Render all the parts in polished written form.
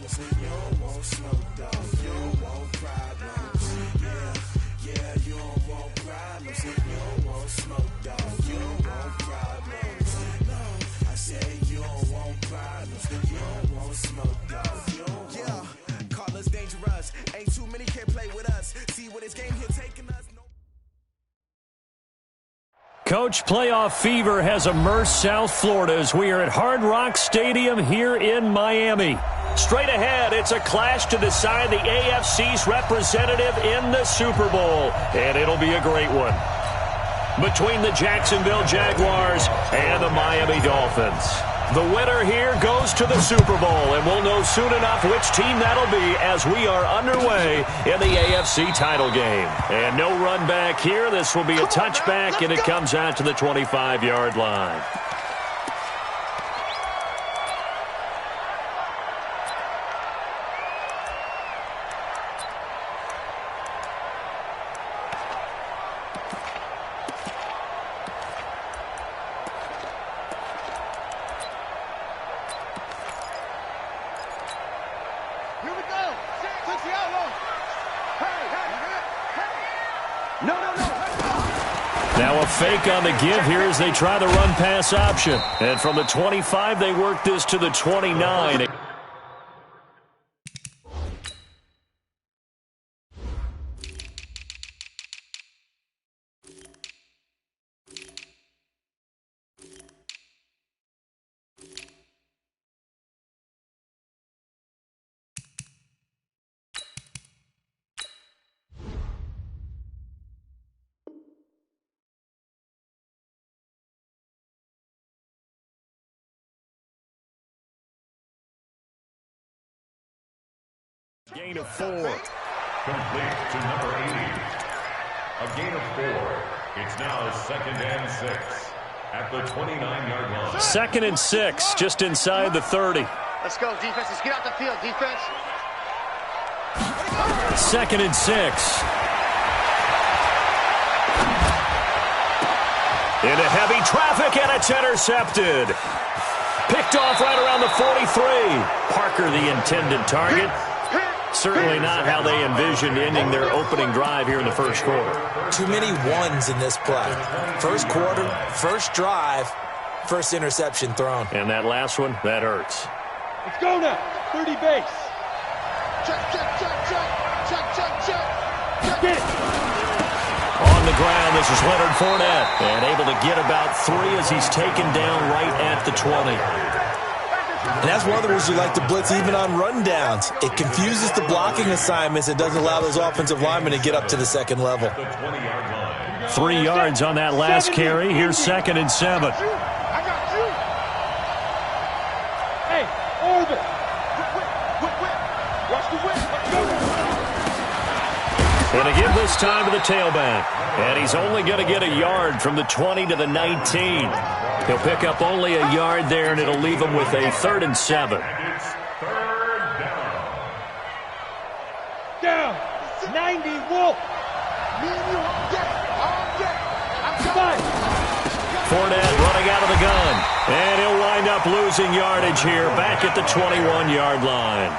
You don't want smoke, dog. You don't want problems. Yeah, you don't want problems. You don't want smoke, dog. You don't want problems. No, I say you don't want problems. You don't want smoke, dog. You don't want. Call us dangerous. Ain't too many can play with us. See what this game here taking us. Coach, playoff fever has immersed South Florida as we are at Hard Rock Stadium here in Miami. Straight ahead, it's a clash to decide the AFC's representative in the Super Bowl, and it'll be a great one. Between the Jacksonville Jaguars and the Miami Dolphins. The winner here goes to the Super Bowl, and we'll know soon enough which team that'll be as we are underway in the AFC title game. And no run back here. This will be a touchback, and it comes out to the 25-yard line. Now a fake on the give here as they try the run-pass option. And from the 25, they work this to the 29. Gain of 4. Complete to number 80. A gain of 4. It's now 2nd and 6 at the 29-yard line. 2nd and 6, just inside the 30. Let's go, defense. Let's get out the field, defense. 2nd and 6. Into heavy traffic, and it's intercepted. Picked off right around the 43. Parker, the intended target. Certainly not how they envisioned ending their opening drive here in the first quarter. Too many ones in this play. First quarter, first drive, first interception thrown. And that last one, that hurts. Let's go now. 30 base. Check, check, check, check. Check, check, check. Get it. On the ground, this is Leonard Fournette. And able to get about 3 as he's taken down right at the 20. And that's one of the reasons you like to blitz even on rundowns. It confuses the blocking assignments. It doesn't allow those offensive linemen to get up to the second level. 3 yards on that last carry. Here's 2nd and 7. I got you. Hey, orbit. Watch the whip. And to give this time to the tailback. And he's only going to get a yard from the 20 to the 19. He'll pick up only a yard there, and it'll leave him with a 3rd and 7. Down. 90, Wolf. Me and you all day. All day. I'm Five. Fournette running out of the gun. And he'll wind up losing yardage here back at the 21-yard line.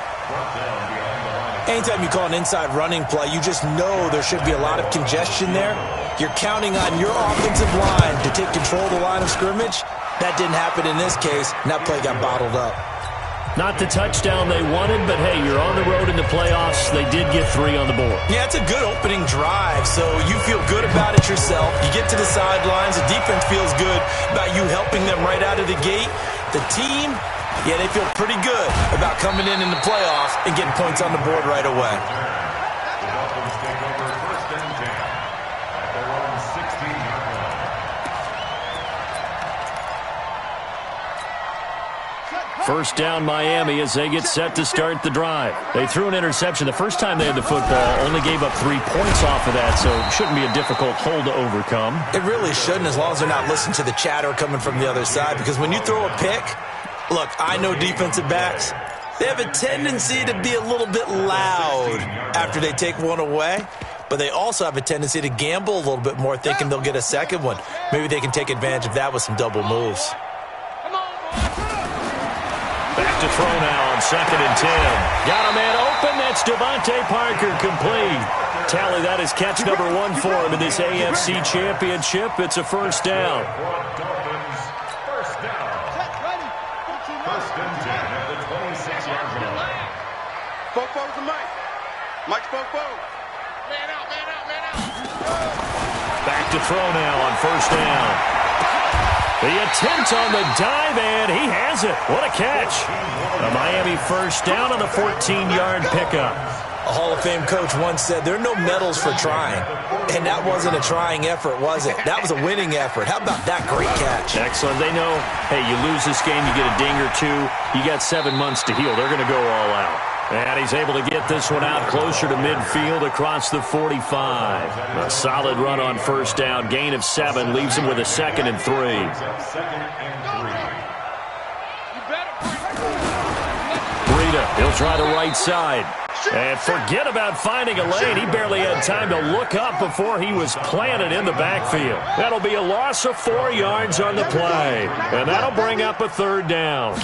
Anytime you call an inside running play, you just know there should be a lot of congestion there. You're counting on your offensive line to take control of the line of scrimmage. That didn't happen in this case, and that play got bottled up. Not the touchdown they wanted, but hey, you're on the road in the playoffs. They did get 3 on the board. Yeah, it's a good opening drive, so you feel good about it yourself. You get to the sidelines. The defense feels good about you helping them right out of the gate. The team, yeah, they feel pretty good about coming in the playoffs and getting points on the board right away. First down Miami as they get set to start the drive. They threw an interception the first time they had the football, only gave up 3 points off of that, so it shouldn't be a difficult hole to overcome. It really shouldn't, as long as they're not listening to the chatter coming from the other side, because when you throw a pick, look, I know defensive backs, they have a tendency to be a little bit loud after they take one away, but they also have a tendency to gamble a little bit more, thinking they'll get a second one. Maybe they can take advantage of that with some double moves. Back to throw now on 2nd and 10. Got a man open. That's Devontae Parker, complete. Tally, that is catch number 1 for him in this AFC Championship. It's a first down. Dolphins, first down. First and 10 at the 26-yard line. Spoke forward to Mike. Mike spoke forward. Man out, man out, man out. Back to throw now on first down. The attempt on the dive, and he has it. What a catch. A Miami first down on the 14-yard pickup. A Hall of Fame coach once said, there are no medals for trying. And that wasn't a trying effort, was it? That was a winning effort. How about that great catch? Excellent. They know, hey, you lose this game, you get a ding or two. You got 7 months to heal. They're going to go all out. And he's able to get this one out closer to midfield across the 45. A solid run on first down. Gain of 7 leaves him with a 2nd and 3. Breida, he'll try the right side. And forget about finding a lane. He barely had time to look up before he was planted in the backfield. That'll be a loss of 4 yards on the play. And that'll bring up a 3rd down.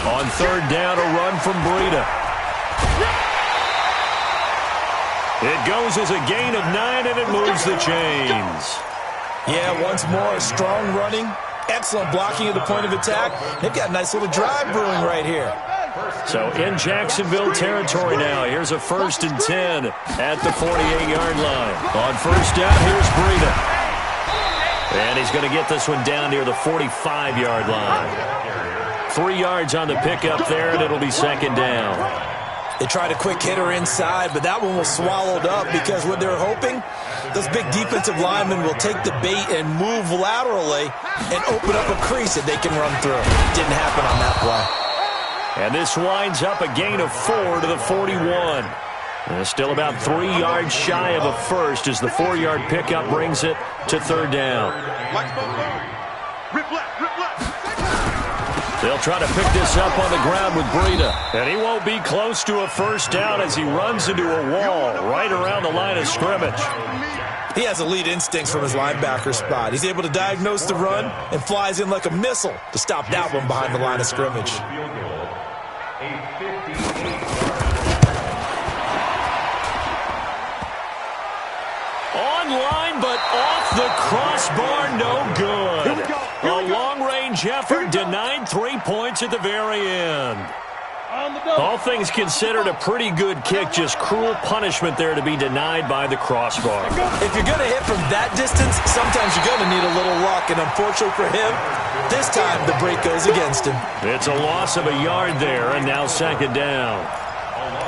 On 3rd down, a run from Breida. It goes as a gain of 9, and it moves the chains. Yeah, once more, strong running, excellent blocking at the point of attack. They've got a nice little drive brewing right here. So in Jacksonville territory now. Here's a 1st and 10 at the 48-yard line. On first down, here's Breida. And he's going to get this one down near the 45-yard line. 3 yards on the pickup there, and it'll be 2nd down. They tried a quick hitter inside, but that one was swallowed up because what they're hoping, those big defensive linemen will take the bait and move laterally and open up a crease that they can run through. Didn't happen on that play. And this winds up a gain of 4 to the 41. And still about 3 yards shy of a first as the 4-yard pickup brings it to 3rd down. Mike spoke forward. Rip left, rip left. They'll try to pick this up on the ground with Breida. And he won't be close to a first down as he runs into a wall right around the line of scrimmage. He has elite instincts from his linebacker spot. He's able to diagnose the run and flies in like a missile to stop that one behind the line of scrimmage. Online, but off the crossbar, no good. A long-range effort denied 3 points at the very end. All things considered, a pretty good kick, just cruel punishment there to be denied by the crossbar. If you're going to hit from that distance, sometimes you're going to need a little luck, and unfortunately for him, this time the break goes against him. It's a loss of a yard there, and now 2nd down.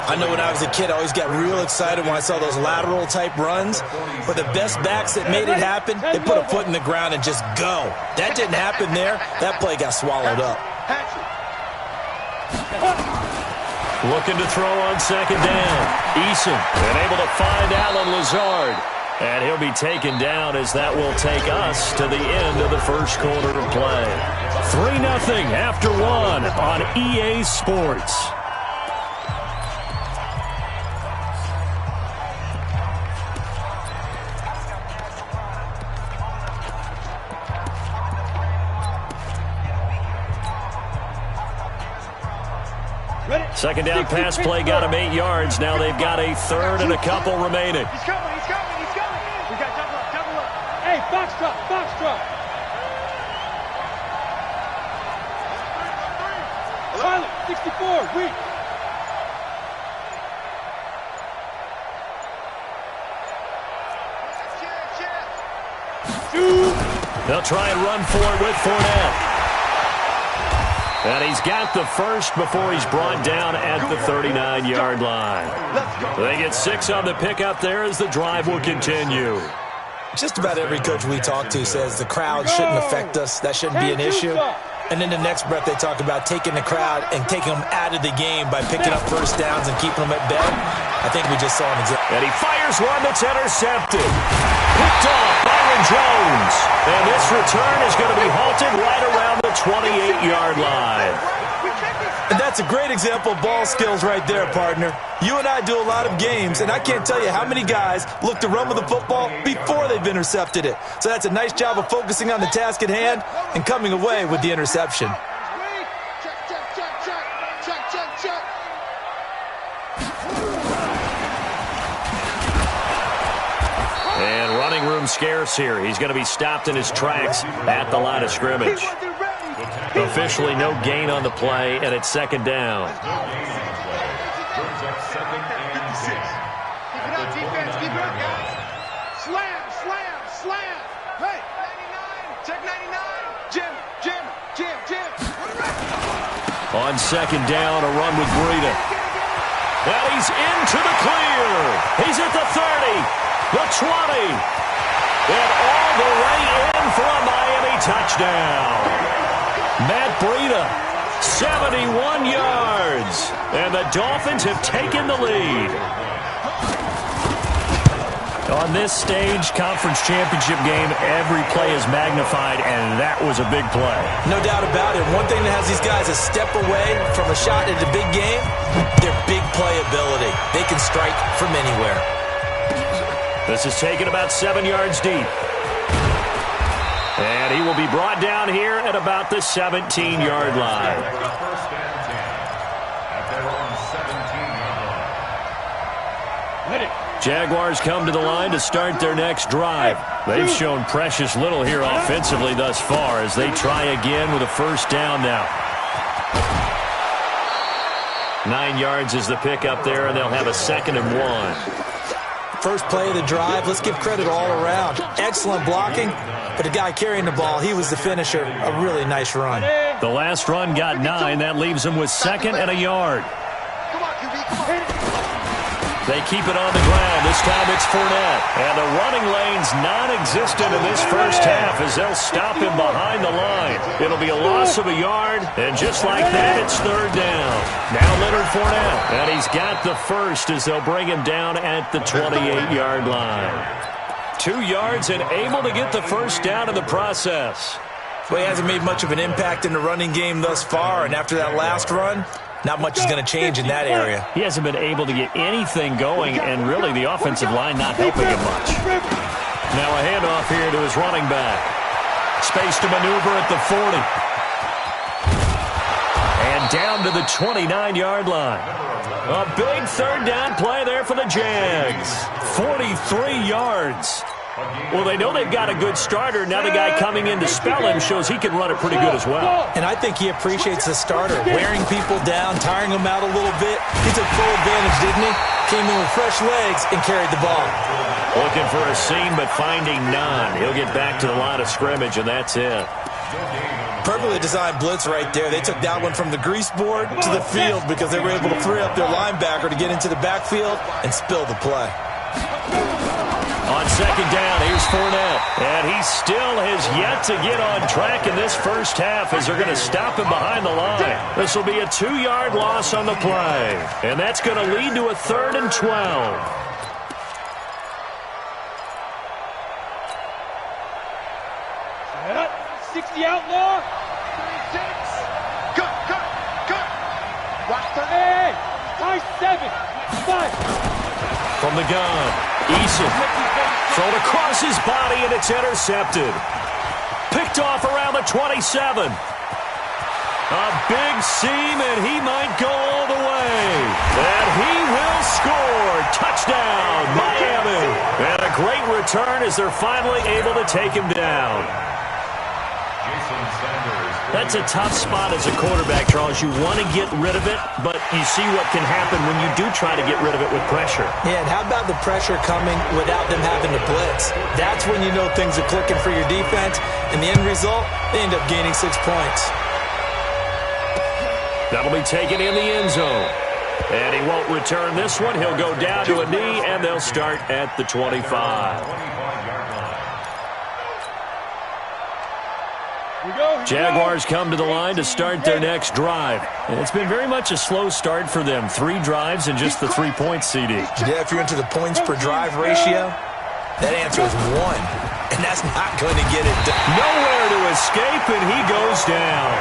I know when I was a kid, I always got real excited when I saw those lateral-type runs. But the best backs that made it happen, they put a foot in the ground and just go. That didn't happen there. That play got swallowed up. Looking to throw on 2nd down. Eason, and able to find Allen Lazard. And he'll be taken down as that will take us to the end of the first quarter of play. 3-0 after 1 on EA Sports. Second down pass play got him 8 yards. Now they've got a 3rd and a couple remaining. He's coming, he's coming, he's coming. We got double up. Hey, box drop. Pilot, 64, weak. They'll try and run for it with Fournette. And he's got the first before he's brought down at the 39-yard line. They get 6 on the pickup there as the drive will continue. Just about every coach we talk to says the crowd shouldn't affect us. That shouldn't be an issue. And in the next breath, they talk about taking the crowd and taking them out of the game by picking up first downs and keeping them at bay. I think we just saw an example. And he fires one that's intercepted. Picked off Byron Jones. And this return is going to be halted right around the 28-yard line. And that's a great example of ball skills right there, partner. You and I do a lot of games, and I can't tell you how many guys look to run with the football before they've intercepted it. So that's a nice job of focusing on the task at hand and coming away with the interception. Check. running room scarce here. He's going to be stopped in his tracks at the line of scrimmage. Officially no gain on the play, and it's second down. Brings up second and 10. Keep it up, defense. Keep it up, guys. Slam, slam, slam. Hey, 99. Check 99. Jim. On second down, a run with Breida. And he's into the clear. He's at the 30, the 20, and all the way in for a Miami touchdown. Matt Breida, 71 yards, and the Dolphins have taken the lead. On this stage, conference championship game, every play is magnified, and that was a big play. No doubt about it. One thing that has these guys a step away from a shot at the big game, their big play ability. They can strike from anywhere. This is taken about 7 yards deep. And he will be brought down here at about the 17-yard line. First and 10 at their own 17-yard line. Jaguars come to the line to start their next drive. They've shown precious little here offensively thus far as they try again with a first down now. 9 yards is the pickup there, and they'll have a 2nd and 1. First play of the drive, let's give credit all around. Excellent blocking, but the guy carrying the ball, he was the finisher. A really nice run. The last run got 9. That leaves them with 2nd and a yard. Come on, QB, come on. They keep it on the ground. This time it's Fournette. And the running lane's non-existent in this first half as they'll stop him behind the line. It'll be a loss of a yard, and just like that, it's third down. Now Leonard Fournette. And he's got the first as they'll bring him down at the 28-yard line. 2 yards and able to get the first down in the process. Well, he hasn't made much of an impact in the running game thus far, and after that last run, not much is going to change in that area. He hasn't been able to get anything going, and really the offensive line not helping him much. Now a handoff here to his running back. Space to maneuver at the 40. And down to the 29-yard line. A big third down play there for the Jags. 43 yards. Well, they know they've got a good starter. Now the guy coming in to spell him shows he can run it pretty good as well. And I think he appreciates the starter, wearing people down, tiring them out a little bit. He took full advantage, didn't he? Came in with fresh legs and carried the ball. Looking for a seam, but finding none. He'll get back to the line of scrimmage, and that's it. Perfectly designed blitz right there. They took that one from the grease board to the field because they were able to free up their linebacker to get into the backfield and spill the play. On second down, here's Fournette. And he still has yet to get on track in this first half as they're going to stop him behind the line. This will be a 2-yard loss on the play. And that's going to lead to a 3rd and 12. Set. 60 outlaw. 36. Cut. Watch the... Hey, high 7. 5. From the gun, Eason. Thrown across his body, and it's intercepted. Picked off around the 27. A big seam, and he might go all the way. And he will score. Touchdown, Miami. And a great return as they're finally able to take him down. That's a tough spot as a quarterback, Charles. You want to get rid of it, but you see what can happen when you do try to get rid of it with pressure. Yeah, and how about the pressure coming without them having to blitz? That's when you know things are clicking for your defense, and the end result, they end up gaining 6 points. That'll be taken in the end zone. And he won't return this one. He'll go down to a knee, and they'll start at the 25. Jaguars come to the line to start their next drive. And it's been very much a slow start for them. 3 drives and just the 3 points, CD. Yeah, if you're into the points per drive ratio, that answer is 1. And that's not going to get it done. Nowhere to escape, and he goes down.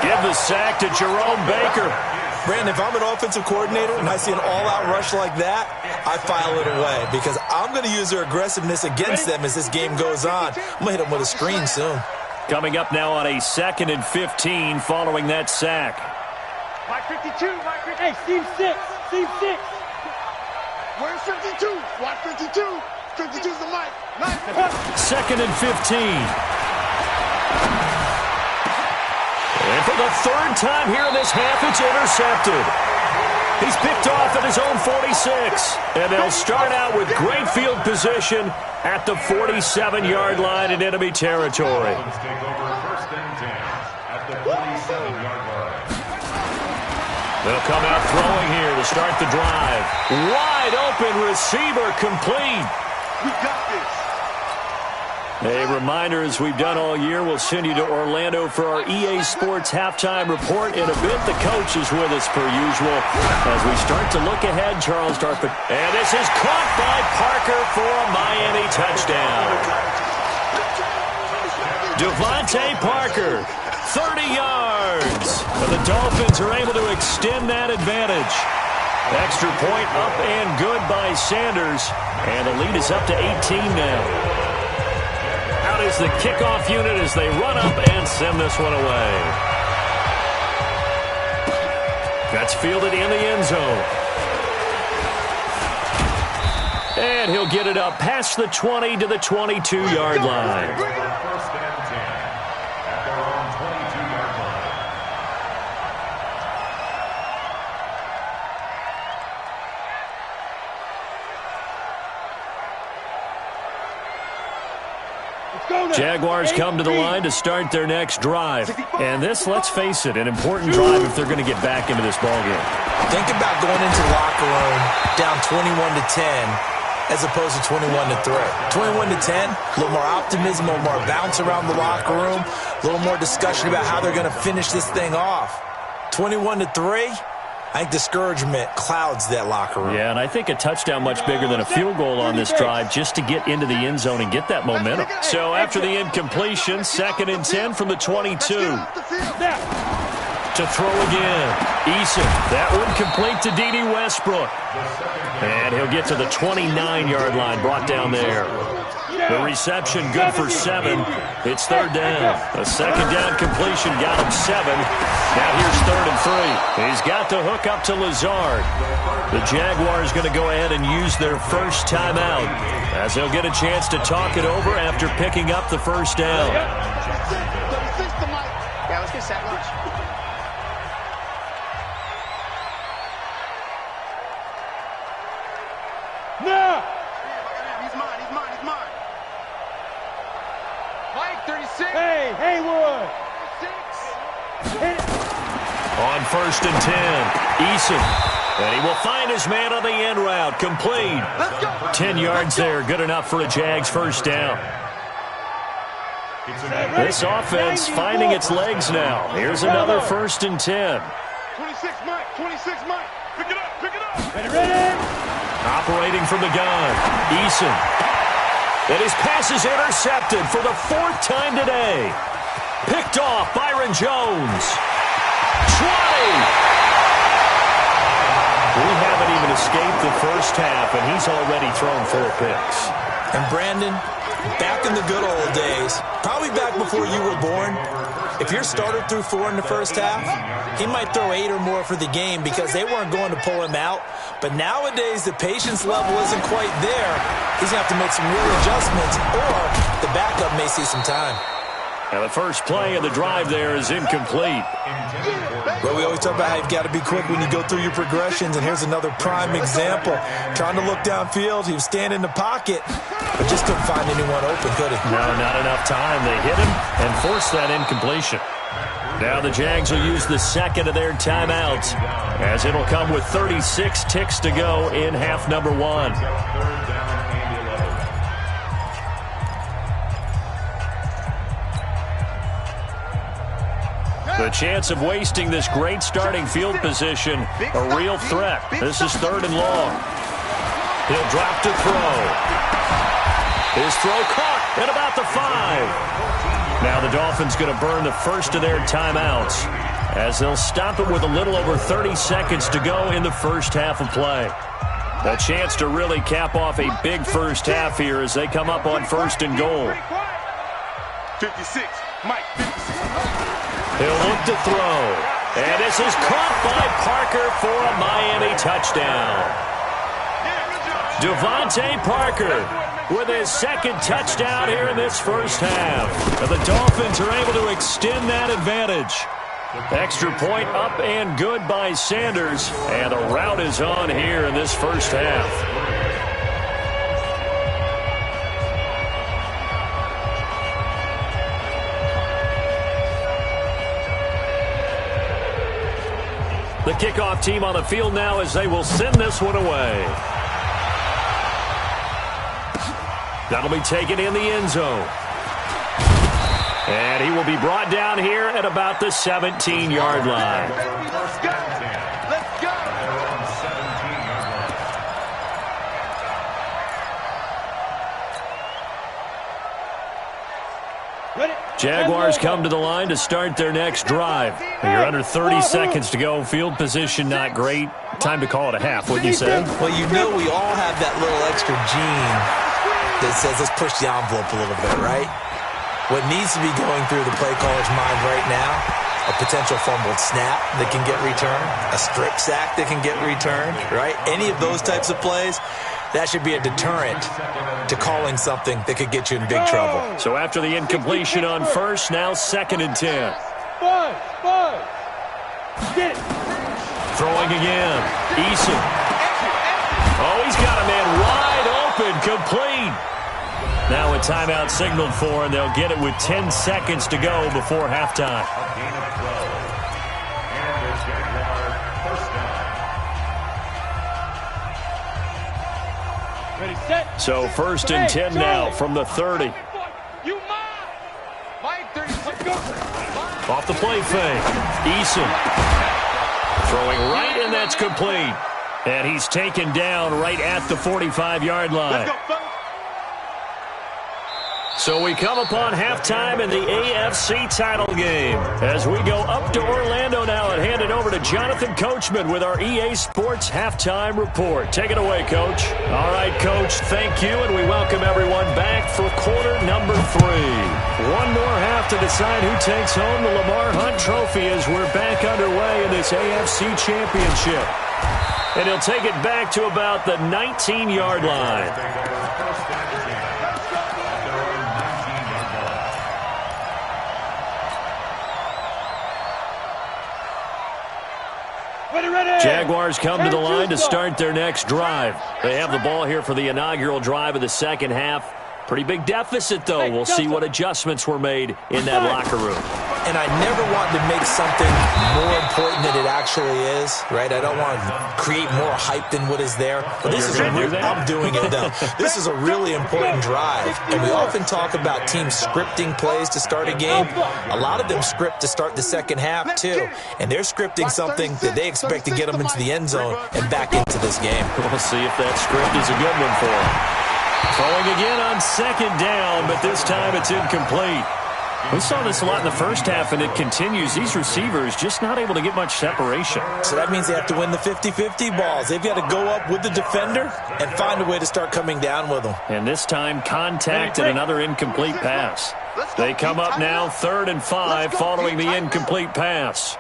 Give the sack to Jerome Baker. Brandon, if I'm an offensive coordinator and I see an all-out rush like that, I file it away because I'm going to use their aggressiveness against them as this game goes on. I'm going to hit them with a screen soon. Coming up now on a 2nd and 15 following that sack. Mike 52, Mike 50. Hey, seam 6. Where's 52? Watch 52. Second and 15. And for the third time here in this half, it's intercepted. He's picked off at his own 46. And they'll start out with great field position at the 47-yard line in enemy territory. Take over first and 10 at the 47-yard line. They'll come out throwing here to start the drive. Wide open receiver complete. We got this. A reminder, as we've done all year, we'll send you to Orlando for our EA Sports halftime report. In a bit, the coach is with us per usual. As we start to look ahead, Charles Dartford. And this is caught by Parker for a Miami touchdown. Devontae Parker, 30 yards. And the Dolphins are able to extend that advantage. Extra point up and good by Sanders. And the lead is up to 18 now. Out is the kickoff unit as they run up and send this one away. That's fielded in the end zone. And he'll get it up past the 20 to the 22-yard line. First and 10 at their own 22-yard line. Jaguars come to the line to start their next drive. And this, let's face it, an important drive if they're going to get back into this ballgame. Think about going into the locker room down 21-10 as opposed to 21-3. 21-10, a little more optimism, a little more bounce around the locker room, a little more discussion about how they're going to finish this thing off. 21-3, I think discouragement clouds that locker room. Yeah, and I think a touchdown much bigger than a field goal on this drive just to get into the end zone and get that momentum. So after the incompletion, second and 10 from the 22. To throw again. Eason, that one complete to D.D. Westbrook. And he'll get to the 29-yard line, brought down there. The reception good for 7. It's third down. A second down completion got him 7. Now here's third and 3. He's got the hook up to Lazard. The Jaguars going to go ahead and use their first timeout as they'll get a chance to talk it over after picking up the first down. Yeah, let's get set. Watch. No! He's mine. Mike, 36. Hey, Haywood. 6. On first and 10, Eason. And he will find his man on the end route. Complete. 10 yards there. Good enough for a Jags first down. This offense finding its legs now. Here's another first and 10. 26 Mike. Pick it up. Ready. Operating from the gun, Eason. And his pass is intercepted for the 4th time today. Picked off Byron Jones. 20. We haven't even escaped the first half, and he's already thrown 4 picks. And Brandon, back in the good old days, probably back before you were born, if your starter threw 4 in the first half, he might throw 8 or more for the game because they weren't going to pull him out. But nowadays, the patience level isn't quite there. He's going to have to make some real adjustments, or the backup may see some time. And the first play of the drive there is incomplete. Well, we always talk about how you've got to be quick when you go through your progressions, and here's another prime example. Trying to look downfield, he was standing in the pocket, but just couldn't find anyone open, could he? No, not enough time. They hit him and forced that incompletion. Now the Jags will use the second of their timeouts, as it'll come with 36 ticks to go in half number 1. The chance of wasting this great starting field position, a real threat. This is third and long. He'll drop to throw. His throw caught at about the 5. Now the Dolphins going to burn the first of their timeouts as they'll stop it with a little over 30 seconds to go in the first half of play. A chance to really cap off a big first half here as they come up on first and goal. 56. Mike, 56. He'll look to throw. And this is caught by Parker for a Miami touchdown. Devontae Parker with his second touchdown here in this first half. And the Dolphins are able to extend that advantage. Extra point up and good by Sanders. And the rout is on here in this first half. The kickoff team on the field now as they will send this one away. That'll be taken in the end zone. And he will be brought down here at about the 17-yard line. Let's go. Let's go. Jaguars come to the line to start their next drive. You're under 30 seconds to go. Field position not great. Time to call it a half, wouldn't you say? Well, you know we all have that little extra gene that says let's push the envelope a little bit, right? What needs to be going through the play caller's mind right now, a potential fumbled snap that can get returned, a strip sack that can get returned, right? Any of those types of plays, that should be a deterrent to calling something that could get you in big trouble. So after the incompletion on first, now 2nd and 10. Get it. Throwing again. Eason. Oh, he's got a man wide open, complete. Now a timeout signaled for, and they'll get it with 10 seconds to go before halftime. Ready, set. So 1st and 10 now from the 30. You Mike 30. Let's go. Off the play fake. Eason. Throwing right, and that's complete. And he's taken down right at the 45-yard line. Let's go, fellas. So we come upon halftime in the AFC title game as we go up to Orlando now and hand it over to Jonathan Coachman with our EA Sports Halftime Report. Take it away, Coach. All right, Coach, thank you, and we welcome everyone back for quarter number 3. One more half to decide who takes home the Lamar Hunt Trophy as we're back underway in this AFC Championship. And he'll take it back to about the 19-yard line. Jaguars come to the line to start their next drive. They have the ball here for the inaugural drive of the second half. Pretty big deficit, though. We'll see what adjustments were made in that locker room. And I never want to make something more important than it actually is, right? I don't want to create more hype than what is there. But this is I'm doing it, though. This is a really important drive. And we often talk about teams scripting plays to start a game. A lot of them script to start the second half, too. And they're scripting something that they expect to get them into the end zone and back into this game. We'll see if that script is a good one for them. Throwing again on 2nd down, but this time it's incomplete. We saw this a lot in the first half, and it continues. These receivers just not able to get much separation. So that means they have to win the 50-50 balls. They've got to go up with the defender and find a way to start coming down with them. And this time, contact and another incomplete pass. They come up now 3rd and 5 following the incomplete pass.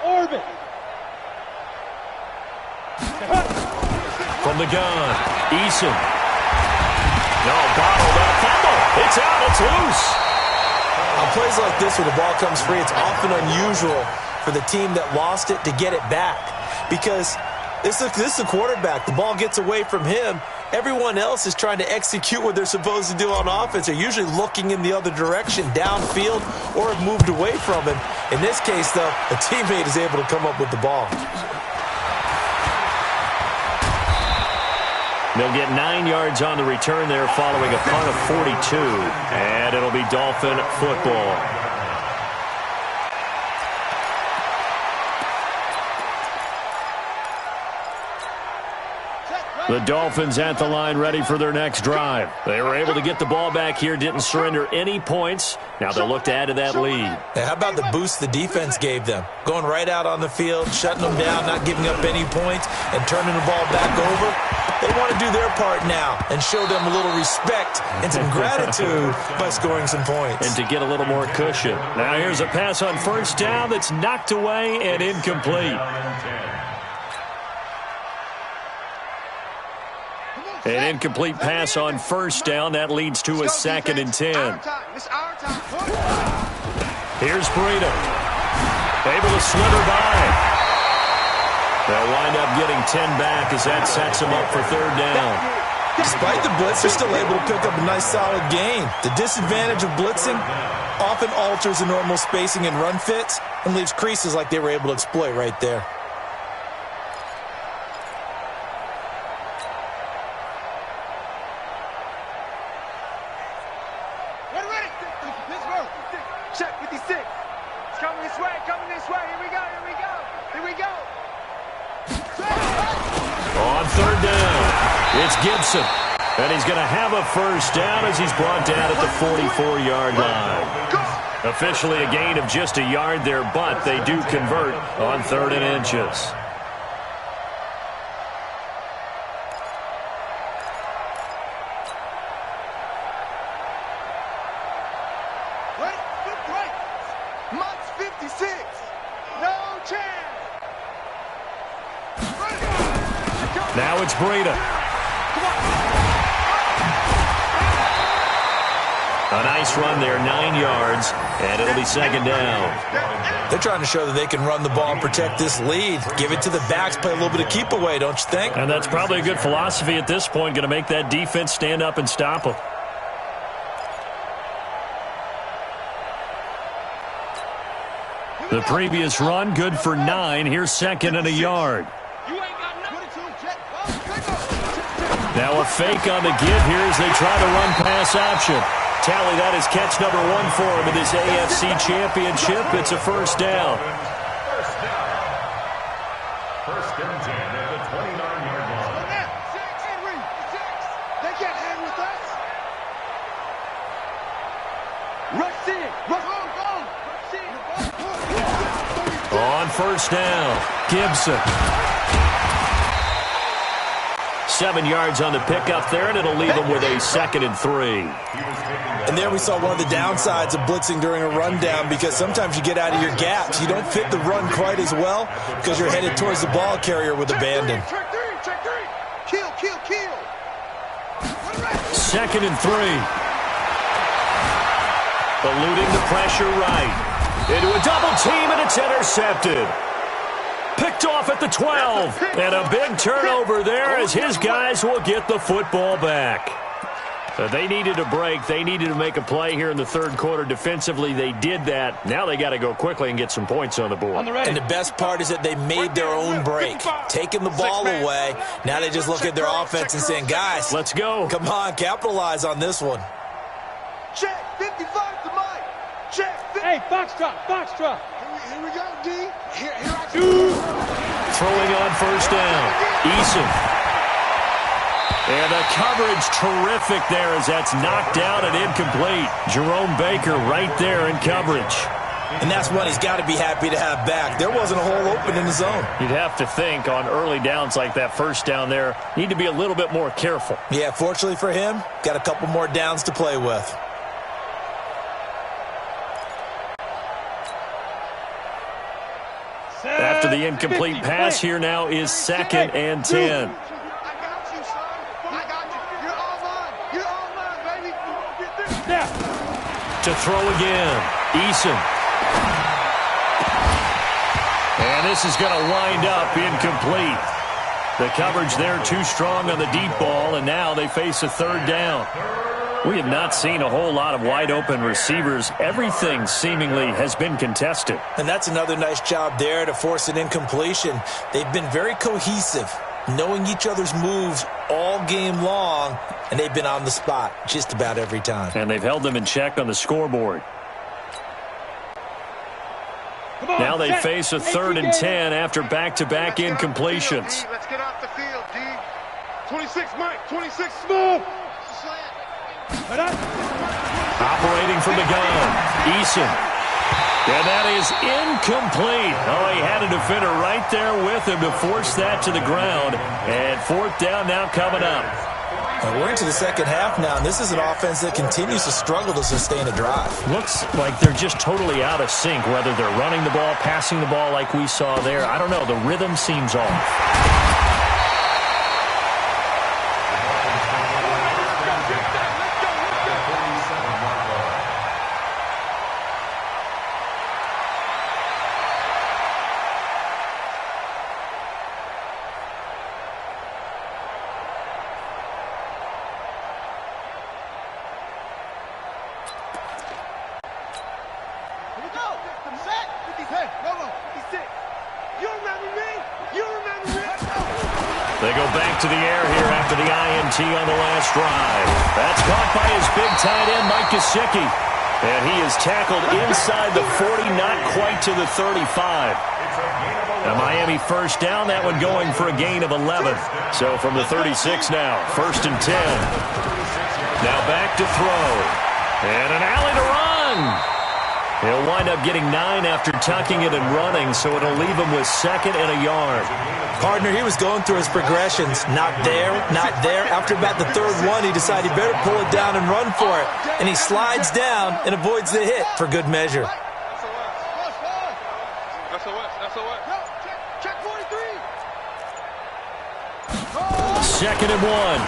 Orbit. From the gun, Eason. No, bottled up. Fumble. It's out. It's loose. On plays like this where the ball comes free, it's often unusual for the team that lost it to get it back. Because this is the quarterback. The ball gets away from him. Everyone else is trying to execute what they're supposed to do on offense. They're usually looking in the other direction, downfield, or have moved away from him. In this case, though, a teammate is able to come up with the ball. They'll get 9 yards on the return there following a punt of 42. And it'll be Dolphin football. The Dolphins at the line ready for their next drive. They were able to get the ball back here, didn't surrender any points. Now they'll look to add to that lead. Hey, how about the boost the defense gave them? Going right out on the field, shutting them down, not giving up any points, and turning the ball back over. They want to do their part now and show them a little respect and some gratitude by scoring some points. And to get a little more cushion. Now here's a pass on first down that's knocked away and incomplete. An incomplete pass on first down. That leads to a 2nd and 10. Here's Breida. Able to slither by. They'll wind up getting 10 back as that sets them up for third down. Despite the blitz, they're still able to pick up a nice solid gain. The disadvantage of blitzing often alters the normal spacing and run fits and leaves creases like they were able to exploit right there. Check 56. It's coming this way, coming this way. Here we go, here we go, here we go. On third down, it's Gibson. And he's going to have a first down as he's brought down at the 44-yard line. Officially a gain of just a yard there, but they do convert on 3rd and inches. Now it's Breida. A nice run there, 9 yards, and it'll be 2nd down. They're trying to show that they can run the ball and protect this lead. Give it to the backs, play a little bit of keep away, don't you think? And that's probably a good philosophy at this point, going to make that defense stand up and stop them. The previous run, good for 9. Here's 2nd and a yard. Now a fake on the give here as they try to run pass option. Tally, that is catch number 1 for him in this AFC Championship. It's a first down. First and 10 at the 29-yard line. They can't hang with us. Rush in. On first down, Gibson. 7 yards on the pickup there, and it'll leave them with a 2nd and 3. And there we saw one of the downsides of blitzing during a rundown, because sometimes you get out of your gaps. You don't fit the run quite as well because you're headed towards the ball carrier with abandon. Check three. Kill. 2nd and 3. Eluding the pressure right. Into a double team, and it's intercepted. Picked off at the 12. And a big turnover there as his guys will get the football back. They needed a break. They needed to make a play here in the 3rd quarter. Defensively, they did that. Now they got to go quickly and get some points on the board. And the best part is that they made their own break, taking the ball away. Now they just look at their offense and saying, guys, let's go. Come on, capitalize on this one. Check 55 to Mike. Check 50. Hey, Foxtrot. Here we go, D. Here I go. Throwing on first down. Eason. And the coverage terrific there as that's knocked down and incomplete. Jerome Baker right there in coverage. And that's one he's got to be happy to have back. There wasn't a hole open in the zone. You'd have to think on early downs like that first down there, need to be a little bit more careful. Yeah, fortunately for him, got a couple more downs to play with. After the incomplete pass, here now is 2nd and 10. To throw again, Eason. And this is going to wind up incomplete. The coverage there too strong on the deep ball, and now they face a 3rd down. We have not seen a whole lot of wide-open receivers. Everything seemingly has been contested. And that's another nice job there to force an incompletion. They've been very cohesive, knowing each other's moves all game long, and they've been on the spot just about every time. And they've held them in check on the scoreboard. Now they face a 3rd and 10 after back-to-back incompletions. Let's get off the field, D. 26, Mike. 26, smooth. Operating from the gun, Eason. And that is incomplete. Oh, he had a defender right there with him to force that to the ground. And fourth down now coming up. We're into the second half now, and this is an offense that continues to struggle to sustain a drive. Looks like they're just totally out of sync, whether they're running the ball, passing the ball like we saw there. I don't know. The rhythm seems off. They go back to the air here after the INT on the last drive. That's caught by his big tight end, Mike Gesicki. And he is tackled inside the 40, not quite to the 35. Now Miami first down, that one going for a gain of 11. So from the 36 now, 1st and 10. Now back to throw. And an alley to run. He'll wind up getting 9 after tucking it and running, so it'll leave him with 2nd and a yard. Partner, he was going through his progressions. Not there, not there. After about the 3rd one, he decided he better pull it down and run for it. And he slides down and avoids the hit for good measure. Check 43. 2nd and 1.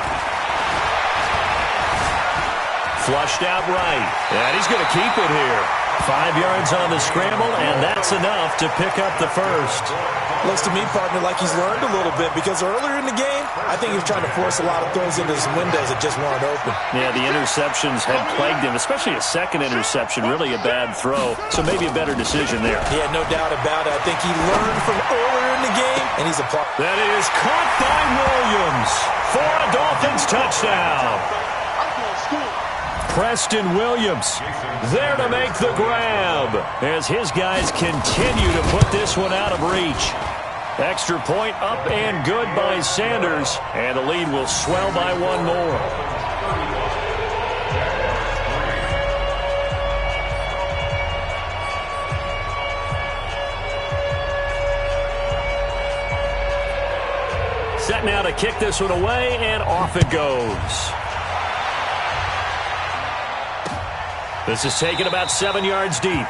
Flushed out right. And he's going to keep it here. 5 yards on the scramble, and that's enough to pick up the first. Looks to me, partner, like he's learned a little bit, because earlier in the game, I think he was trying to force a lot of throws into his windows that just weren't open. Yeah, the interceptions had plagued him, especially a 2nd interception, really a bad throw, so maybe a better decision there. Yeah, no doubt about it. I think he learned from earlier in the game, and he's applied. That is caught by Williams for a Dolphins touchdown. Preston Williams there to make the grab as his guys continue to put this one out of reach. Extra point up and good by Sanders, and the lead will swell by 1 more. Set now to kick this one away, and off it goes. This is taken about 7 yards deep.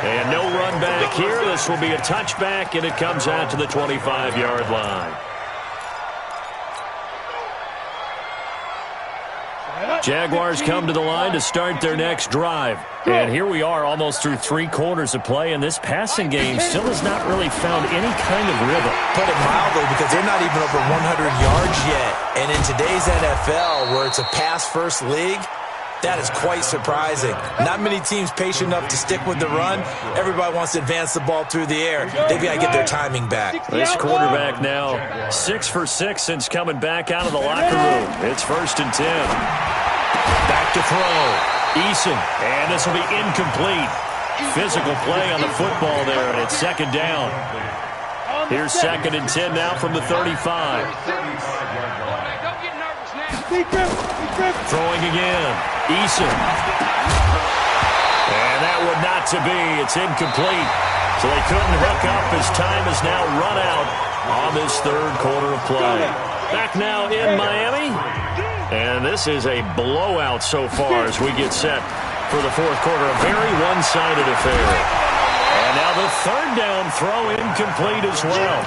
And no run back here. This will be a touchback, and it comes out to the 25-yard line. Jaguars come to the line to start their next drive. And here we are almost through 3 quarters of play, and this passing game still has not really found any kind of rhythm. Put it mildly, because they're not even over 100 yards yet. And in today's NFL, where it's a pass-first league, that is quite surprising. Not many teams patient enough to stick with the run. Everybody wants to advance the ball through the air. They've got to get their timing back. This quarterback now 6 for 6 since coming back out of the locker room. It's 1st and 10. Back to throw. Eason. And this will be incomplete. Physical play on the football there, and it's 2nd down. Here's 2nd and 10 now from the 35. Throwing again. Eason. And that would not to be. It's incomplete. So they couldn't hook up. His time is now run out on this 3rd quarter of play. Back now in Miami. And this is a blowout so far as we get set for the 4th quarter. A very one-sided affair. And now the 3rd down throw incomplete as well.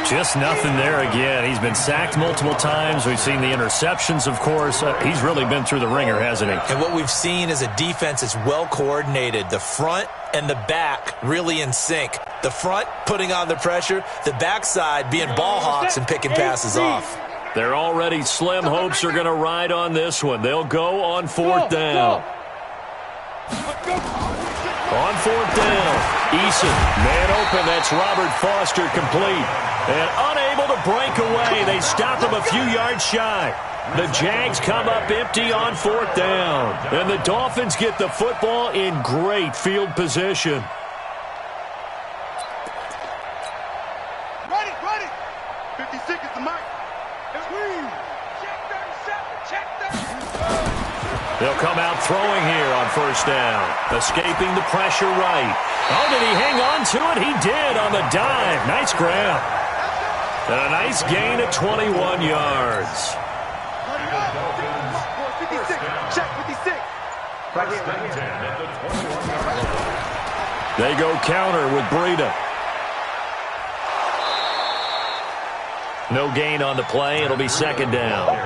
Just nothing there again. He's been sacked multiple times. We've seen the interceptions, of course. He's really been through the ringer, hasn't he? And what we've seen is a defense that's well coordinated. The front and the back really in sync. The front putting on the pressure. The backside being ball hawks and picking passes off. Their already slim hopes are going to ride on this one. They'll go on 4th down. On 4th down, Eason, man open, that's Robert Foster, complete. And unable to break away, they stop him a few yards shy. The Jags come up empty on 4th down. And the Dolphins get the football in great field position. Ready. 50 seconds to Mike. They'll come out throwing here on first down. Escaping the pressure right. Oh, did he hang on to it? He did on the dive. Nice grab. And a nice gain at 21 yards. 56. Check 56. Right here. They go counter with Breida. No gain on the play. It'll be second down.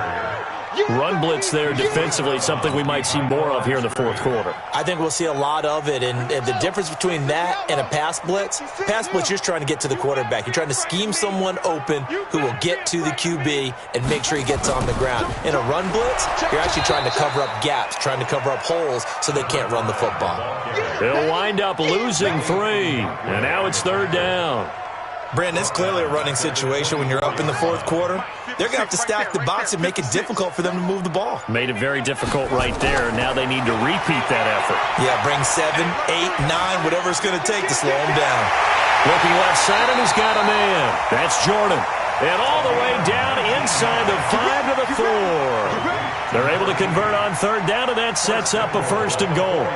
Run blitz there defensively, something we might see more of here in the fourth quarter. I think we'll see a lot of it, and the difference between that and a pass blitz, you're just trying to get to the quarterback. You're trying to scheme someone open who will get to the QB and make sure he gets on the ground. In a run blitz, you're actually trying to cover up gaps, trying to cover up holes so they can't run the football. They'll wind up losing 3, and now it's third down. Brandon, it's clearly a running situation when you're up in the fourth quarter. They're going to have to stack the box and make it difficult for them to move the ball. Made it very difficult right there. Now they need to repeat that effort. Yeah, bring 7, 8, 9, whatever it's going to take to slow them down. Looking left side, and he's got a man. That's Jordan. And all the way down inside the 5 to the 4. They're able to convert on third down, and that sets up a first and goal.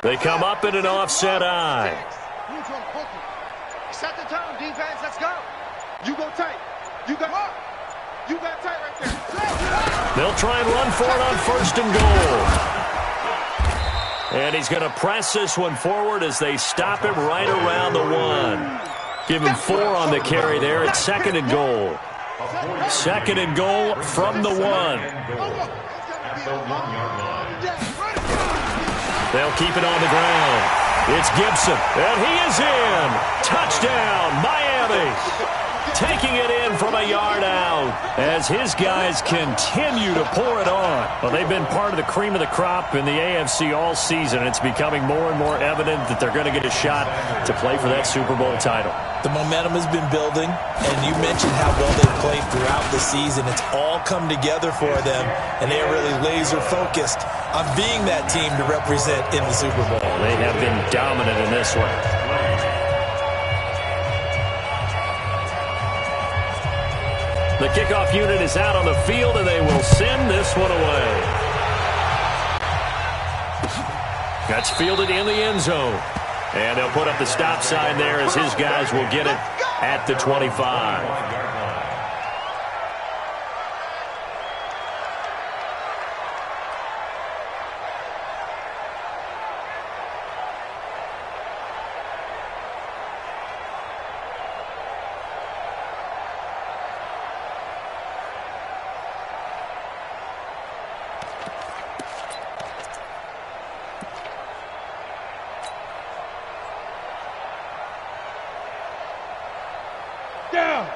They come up in an offset eye. Set the tone, defense. Let's go. You go tight. You got tight right there. They'll try and run for it on first and goal. And he's going to press this one forward as they stop him right around the 1. Give him 4 on the carry there. It's second and goal. Second and goal from the 1. At the 1-yard line. They'll keep it on the ground. It's Gibson, and he is in. Touchdown, Miami. Taking it in from a yard out as his guys continue to pour it on. Well, they've been part of the cream of the crop in the AFC all season. It's becoming more and more evident that they're going to get a shot to play for that Super Bowl title. The momentum has been building, and you mentioned how well they've played throughout the season. It's all come together for them, and they are really laser-focused on being that team to represent in the Super Bowl. They have been dominant in this one. The kickoff unit is out on the field, and they will send this one away. That's fielded in the end zone. And they'll put up the stop sign there as his guys will get it at the 25.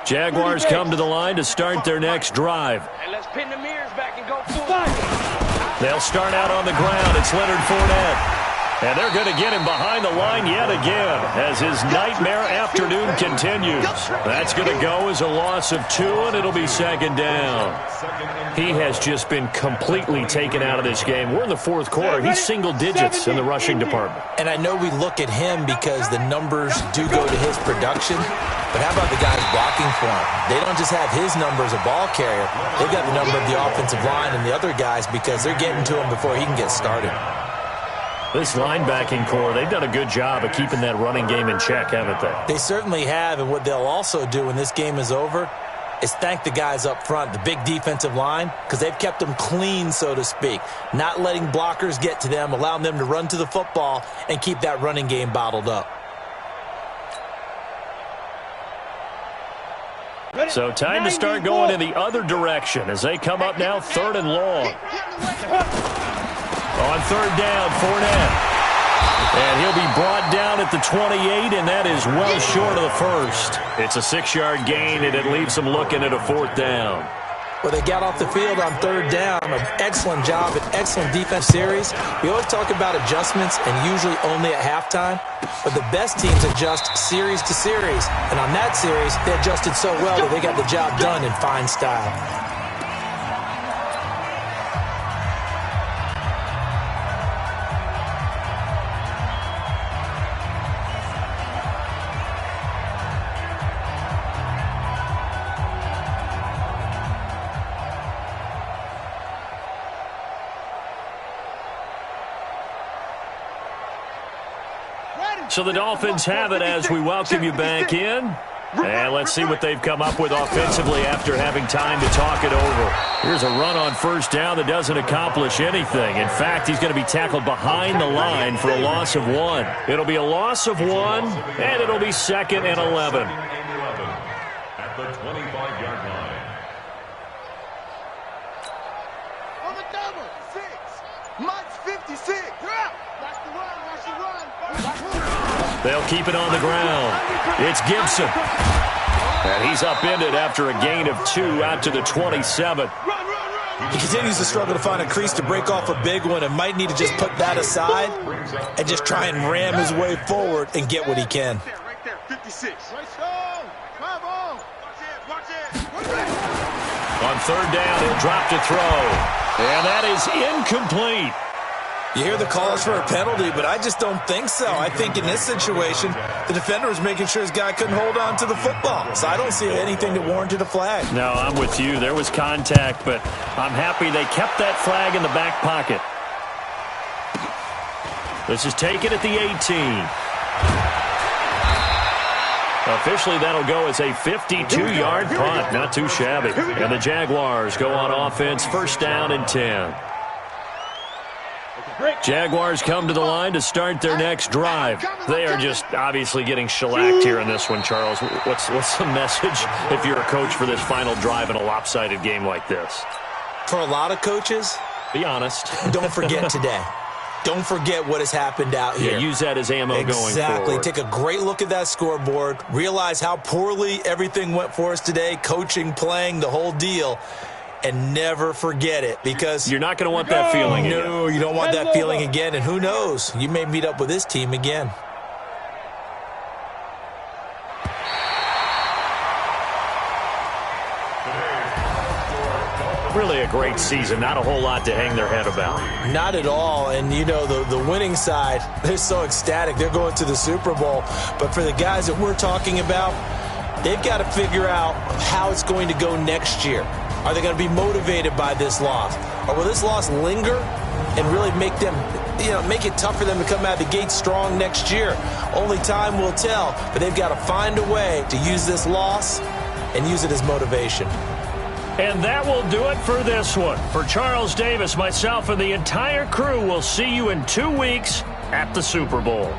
Jaguars come to the line to start their next drive. And let's pin the mirrors back and go full. They'll start out on the ground. It's Leonard Fournette. And they're going to get him behind the line yet again as his nightmare afternoon continues. That's going to go as a loss of 2, and it'll be second down. He has just been completely taken out of this game. We're in the fourth quarter. He's single digits in the rushing department. And I know we look at him because the numbers do go to his production. But how about the guys blocking for him? They don't just have his number as a ball carrier. They've got the number of the offensive line and the other guys because they're getting to him before he can get started. This linebacking core, they've done a good job of keeping that running game in check, haven't they? They certainly have, and what they'll also do when this game is over is thank the guys up front, the big defensive line, because they've kept them clean, so to speak, not letting blockers get to them, allowing them to run to the football and keep that running game bottled up. So time to start going in the other direction as they come up now, third and long. On third down, Fournette. And he'll be brought down at the 28, and that is well short of the first. It's a 6-yard gain, and it leaves them looking at a fourth down. Well, they got off the field on third down. An excellent job, an excellent defense series. We always talk about adjustments, and usually only at halftime. But the best teams adjust series to series. And on that series, they adjusted so well that they got the job done in fine style. So the Dolphins have it as we welcome you back in. And let's see what they've come up with offensively after having time to talk it over. Here's a run on first down that doesn't accomplish anything. In fact, he's going to be tackled behind the line for a loss of 1. It'll be a loss of 1, and it'll be 2nd and 11. At the 25-yard line. On the double. 6. Mike's 56. Watch the run. Watch the run. They'll keep it on the ground. It's Gibson. And he's upended after a gain of 2 out to the 27. He continues to struggle to find a crease to break off a big one and might need to just put that aside and just try and ram his way forward and get what he can. Right there. 56. Come on. Watch it. On third down, he'll drop to throw. And that is incomplete. You hear the calls for a penalty, but I just don't think so. I think in this situation, the defender was making sure his guy couldn't hold on to the football. So I don't see anything that warranted a flag. No, I'm with you. There was contact, but I'm happy they kept that flag in the back pocket. This is taken at the 18. Officially, that'll go as a 52-yard punt. Not too shabby. And the Jaguars go on offense, first down and 10. Jaguars come to the line to start their next drive. They are just obviously getting shellacked here in this one, Charles. What's the message if you're a coach for this final drive in a lopsided game like this? For a lot of coaches, be honest. Don't forget today. Don't forget what has happened out here. Yeah, use that as ammo going forward. Exactly. Take a great look at that scoreboard. Realize how poorly everything went for us today, coaching, playing, the whole deal. And never forget it, because you're not going to want that feeling again. No, you don't want that feeling again. And who knows? You may meet up with this team again. Really a great season. Not a whole lot to hang their head about. Not at all. And, you know, the winning side, they're so ecstatic. They're going to the Super Bowl. But for the guys that we're talking about, they've got to figure out how it's going to go next year. Are they going to be motivated by this loss? Or will this loss linger and really make them, make it tough for them to come out of the gate strong next year? Only time will tell, but they've got to find a way to use this loss and use it as motivation. And that will do it for this one. For Charles Davis, myself, and the entire crew, we'll see you in 2 weeks at the Super Bowl.